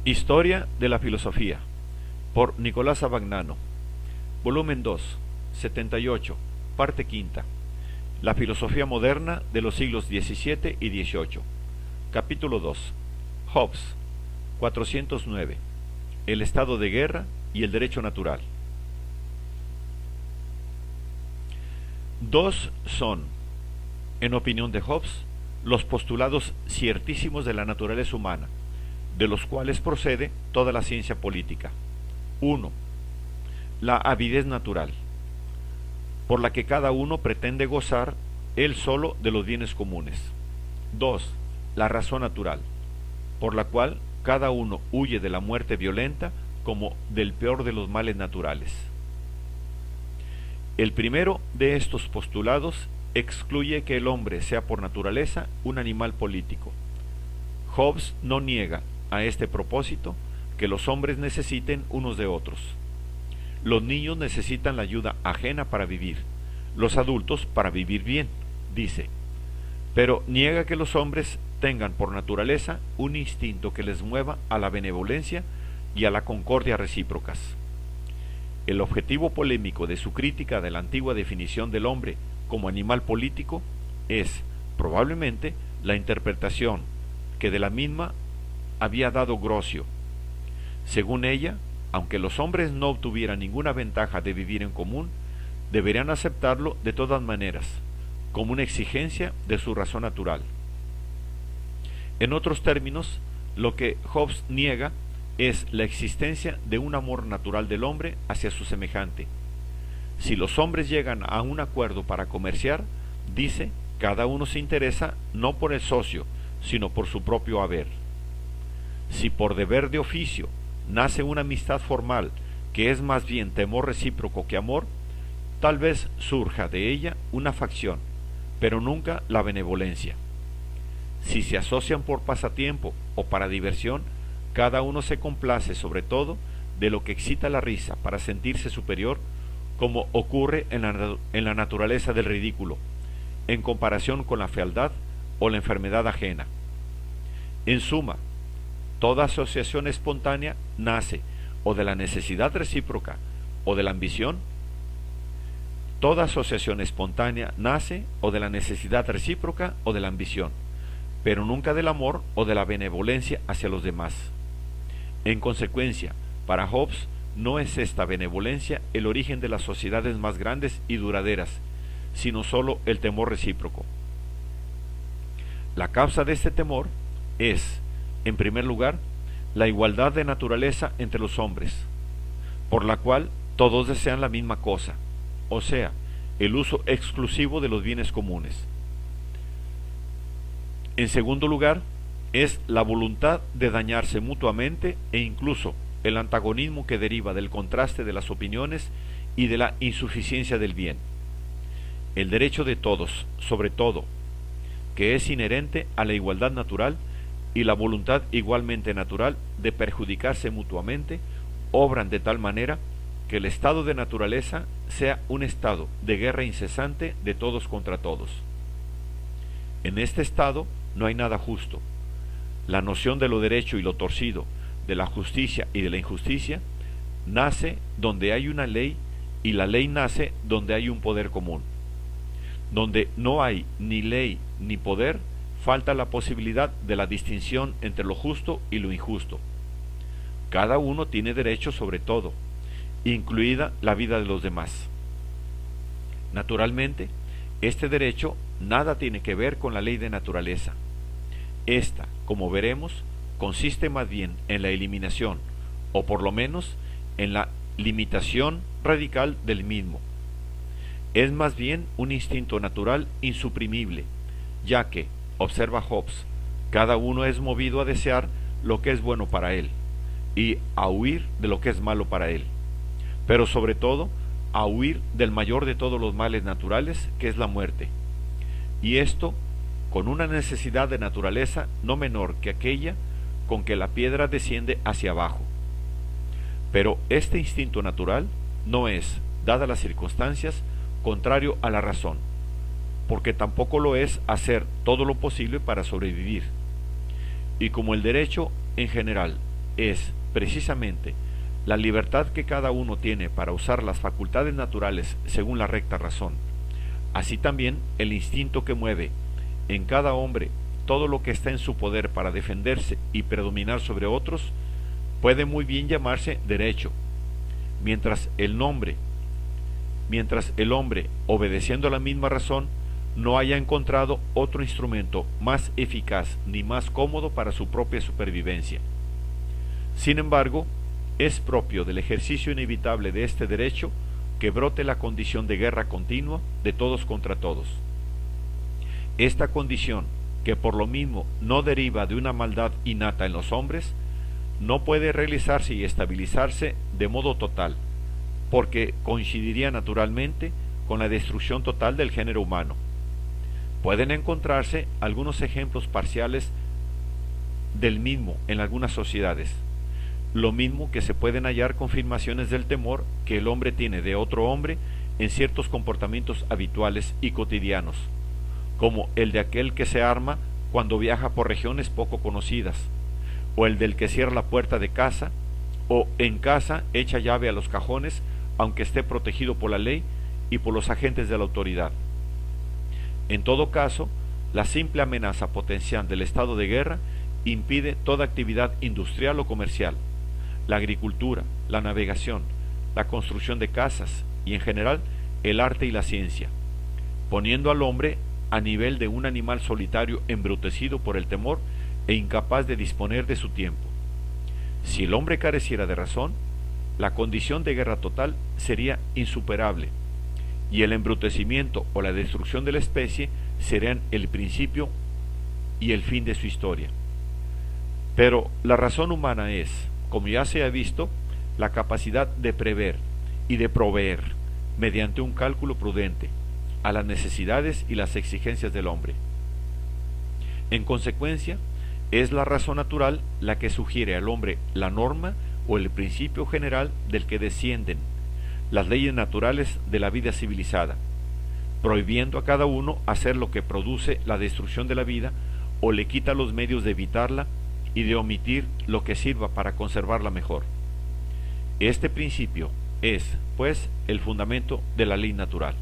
Historia de la filosofía, por Nicolás Abagnano, volumen 2, 78, parte quinta. La filosofía moderna de los siglos XVII y XVIII. Capítulo 2. Hobbes, 409. El estado de guerra y el derecho natural. Dos son, en opinión de Hobbes, los postulados ciertísimos de la naturaleza humana, de los cuales procede toda la ciencia política. 1. La avidez natural, por la que cada uno pretende gozar él solo de los bienes comunes. 2. La razón natural, por la cual cada uno huye de la muerte violenta como del peor de los males naturales. El primero de estos postulados excluye que el hombre sea por naturaleza un animal político. Hobbes no niega a este propósito que los hombres necesiten unos de otros. Los niños necesitan la ayuda ajena para vivir, los adultos para vivir bien, dice, pero niega que los hombres tengan por naturaleza un instinto que les mueva a la benevolencia y a la concordia recíprocas. El objetivo polémico de su crítica de la antigua definición del hombre como animal político es, probablemente, la interpretación que de la misma había dado Grocio. Según ella, aunque los hombres no obtuvieran ninguna ventaja de vivir en común, deberían aceptarlo de todas maneras, como una exigencia de su razón natural. En otros términos, lo que Hobbes niega es la existencia de un amor natural del hombre hacia su semejante. Si los hombres llegan a un acuerdo para comerciar, dice, cada uno se interesa no por el socio, sino por su propio haber. Si por deber de oficio nace una amistad formal que es más bien temor recíproco que amor, tal vez surja de ella una facción, pero nunca la benevolencia. Si se asocian por pasatiempo o para diversión, cada uno se complace sobre todo de lo que excita la risa para sentirse superior, como ocurre en la naturaleza del ridículo, en comparación con la fealdad o la enfermedad ajena. En suma, toda asociación espontánea nace o de la necesidad recíproca o de la ambición. Toda asociación espontánea nace o de la necesidad recíproca o de la ambición, pero nunca del amor o de la benevolencia hacia los demás. En consecuencia, para Hobbes no es esta benevolencia el origen de las sociedades más grandes y duraderas, sino sólo el temor recíproco. La causa de este temor es, en primer lugar, la igualdad de naturaleza entre los hombres, por la cual todos desean la misma cosa, o sea, el uso exclusivo de los bienes comunes. En segundo lugar, es la voluntad de dañarse mutuamente e incluso el antagonismo que deriva del contraste de las opiniones y de la insuficiencia del bien. El derecho de todos, sobre todo, que es inherente a la igualdad natural, y la voluntad igualmente natural de perjudicarse mutuamente, obran de tal manera que el estado de naturaleza sea un estado de guerra incesante de todos contra todos. En este estado no hay nada justo. La noción de lo derecho y lo torcido, de la justicia y de la injusticia, nace donde hay una ley, y la ley nace donde hay un poder común. Donde no hay ni ley ni poder, falta la posibilidad de la distinción entre lo justo y lo injusto. Cada uno tiene derecho sobre todo, incluida la vida de los demás. Naturalmente, este derecho nada tiene que ver con la ley de naturaleza. Esta, como veremos, consiste más bien en la eliminación, o por lo menos en la limitación radical del mismo. Es más bien un instinto natural insuprimible, ya que, observa Hobbes, cada uno es movido a desear lo que es bueno para él y a huir de lo que es malo para él, pero sobre todo a huir del mayor de todos los males naturales, que es la muerte, y esto con una necesidad de naturaleza no menor que aquella con que la piedra desciende hacia abajo. Pero este instinto natural no es, dadas las circunstancias, contrario a la razón, porque tampoco lo es hacer todo lo posible para sobrevivir. Y como el derecho, en general, es, precisamente, la libertad que cada uno tiene para usar las facultades naturales según la recta razón. Así también el instinto que mueve en cada hombre todo lo que está en su poder para defenderse y predominar sobre otros, puede muy bien llamarse derecho, mientras el hombre, obedeciendo a la misma razón, no haya encontrado otro instrumento más eficaz ni más cómodo para su propia supervivencia. Sin embargo, es propio del ejercicio inevitable de este derecho que brote la condición de guerra continua de todos contra todos. Esta condición, que por lo mismo no deriva de una maldad innata en los hombres, no puede realizarse y estabilizarse de modo total, porque coincidiría naturalmente con la destrucción total del género humano. Pueden encontrarse algunos ejemplos parciales del mismo en algunas sociedades, lo mismo que se pueden hallar confirmaciones del temor que el hombre tiene de otro hombre en ciertos comportamientos habituales y cotidianos, como el de aquel que se arma cuando viaja por regiones poco conocidas, o el del que cierra la puerta de casa, o en casa echa llave a los cajones aunque esté protegido por la ley y por los agentes de la autoridad. En todo caso, la simple amenaza potencial del estado de guerra impide toda actividad industrial o comercial, la agricultura, la navegación, la construcción de casas y en general el arte y la ciencia, poniendo al hombre a nivel de un animal solitario embrutecido por el temor e incapaz de disponer de su tiempo. Si el hombre careciera de razón, la condición de guerra total sería insuperable, y el embrutecimiento o la destrucción de la especie serían el principio y el fin de su historia. Pero la razón humana es, como ya se ha visto, la capacidad de prever y de proveer, mediante un cálculo prudente, a las necesidades y las exigencias del hombre. En consecuencia, es la razón natural la que sugiere al hombre la norma o el principio general del que descienden las leyes naturales de la vida civilizada, prohibiendo a cada uno hacer lo que produce la destrucción de la vida o le quita los medios de evitarla y de omitir lo que sirva para conservarla mejor. Este principio es, pues, el fundamento de la ley natural.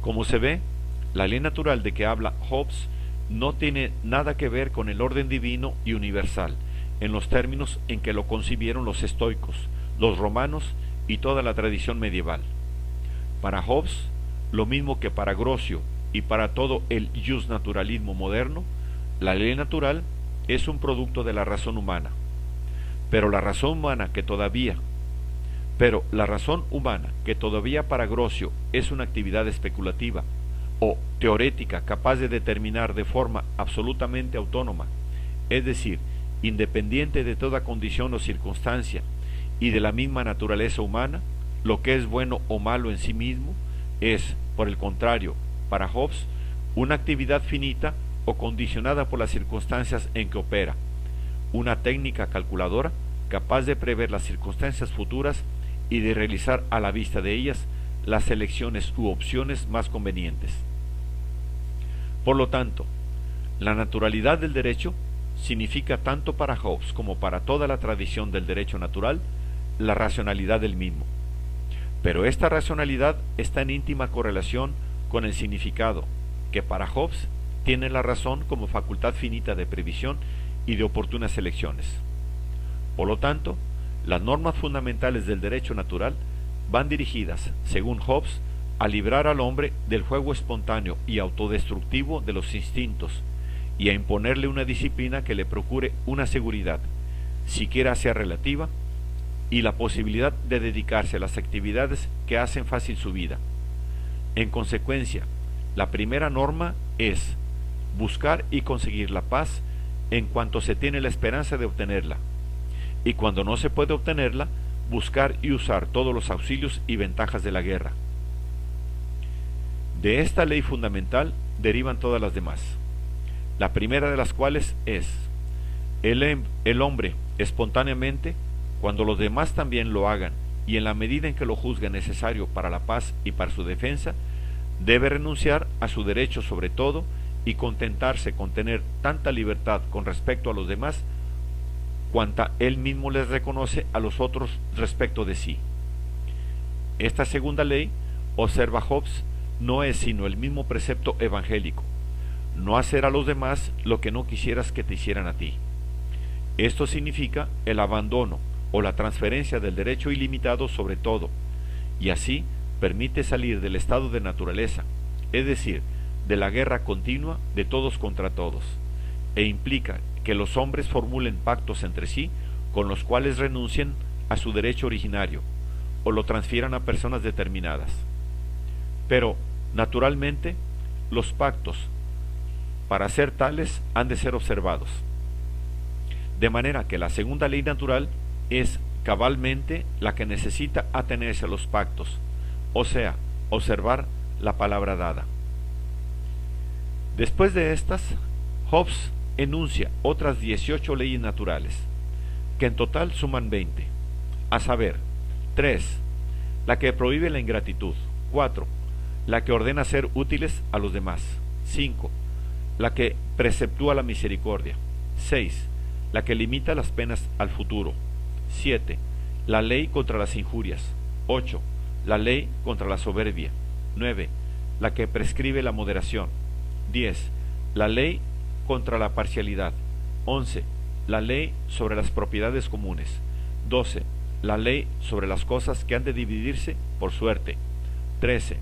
Como se ve, la ley natural de que habla Hobbes no tiene nada que ver con el orden divino y universal, en los términos en que lo concibieron los estoicos, los romanos y toda la tradición medieval. Para Hobbes, lo mismo que para Grocio y para todo el justnaturalismo moderno, la ley natural es un producto de la razón humana. Pero la razón humana que todavía para Grocio es una actividad especulativa o teorética capaz de determinar de forma absolutamente autónoma, es decir, independiente de toda condición o circunstancia y de la misma naturaleza humana, lo que es bueno o malo en sí mismo, es, por el contrario, para Hobbes, una actividad finita o condicionada por las circunstancias en que opera, una técnica calculadora capaz de prever las circunstancias futuras y de realizar a la vista de ellas las selecciones u opciones más convenientes. Por lo tanto, la naturalidad del derecho significa tanto para Hobbes como para toda la tradición del derecho natural la racionalidad del mismo. Pero esta racionalidad está en íntima correlación con el significado que para Hobbes tiene la razón como facultad finita de previsión y de oportunas elecciones. Por lo tanto, las normas fundamentales del derecho natural van dirigidas, según Hobbes, a librar al hombre del juego espontáneo y autodestructivo de los instintos y a imponerle una disciplina que le procure una seguridad, siquiera sea relativa, y la posibilidad de dedicarse a las actividades que hacen fácil su vida. En consecuencia, la primera norma es buscar y conseguir la paz en cuanto se tiene la esperanza de obtenerla, y cuando no se puede obtenerla, buscar y usar todos los auxilios y ventajas de la guerra. De esta ley fundamental derivan todas las demás, la primera de las cuales es el hombre espontáneamente, cuando los demás también lo hagan y en la medida en que lo juzgue necesario para la paz y para su defensa, debe renunciar a su derecho sobre todo y contentarse con tener tanta libertad con respecto a los demás cuanta él mismo les reconoce a los otros respecto de sí. Esta segunda ley, observa Hobbes, no es sino el mismo precepto evangélico: no hacer a los demás lo que no quisieras que te hicieran a ti. Esto significa el abandono o la transferencia del derecho ilimitado sobre todo, y así permite salir del estado de naturaleza, es decir, de la guerra continua de todos contra todos, e implica que los hombres formulen pactos entre sí con los cuales renuncien a su derecho originario o lo transfieran a personas determinadas. Pero, naturalmente, los pactos, para ser tales, han de ser observados. De manera que la segunda ley natural es cabalmente la que necesita atenerse a los pactos, o sea, observar la palabra dada. Después de estas, Hobbes enuncia otras 18 leyes naturales, que en total suman 20, a saber: 3. La que prohíbe la ingratitud. 4. La que ordena ser útiles a los demás. 5. La que preceptúa la misericordia. 6. La que limita las penas al futuro. 7. La ley contra las injurias. 8. La ley contra la soberbia. 9. La que prescribe la moderación. 10. La ley contra la parcialidad. 11. La ley sobre las propiedades comunes. 12. La ley sobre las cosas que han de dividirse por suerte. 13.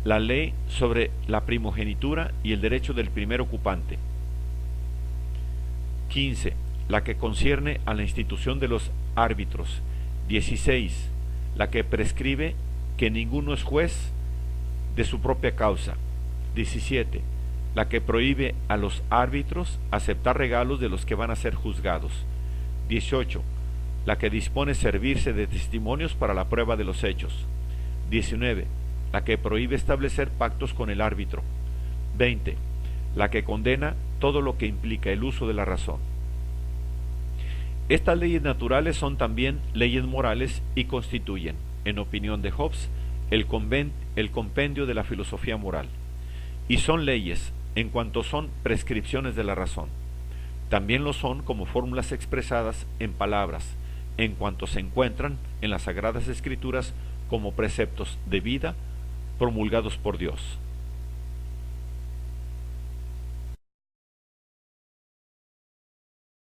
La ley sobre la primogenitura y el derecho del primer ocupante. 15. La que concierne a la institución de los árbitros. 16. La que prescribe que ninguno es juez de su propia causa. 17. La que prohíbe a los árbitros aceptar regalos de los que van a ser juzgados. 18. La que dispone servirse de testimonios para la prueba de los hechos. 19. La que prohíbe establecer pactos con el árbitro. 20. La que condena todo lo que implica el uso de la razón. Estas leyes naturales son también leyes morales y constituyen, en opinión de Hobbes, el compendio de la filosofía moral. Y son leyes en cuanto son prescripciones de la razón. También lo son como fórmulas expresadas en palabras, en cuanto se encuentran en las Sagradas Escrituras como preceptos de vida promulgados por Dios.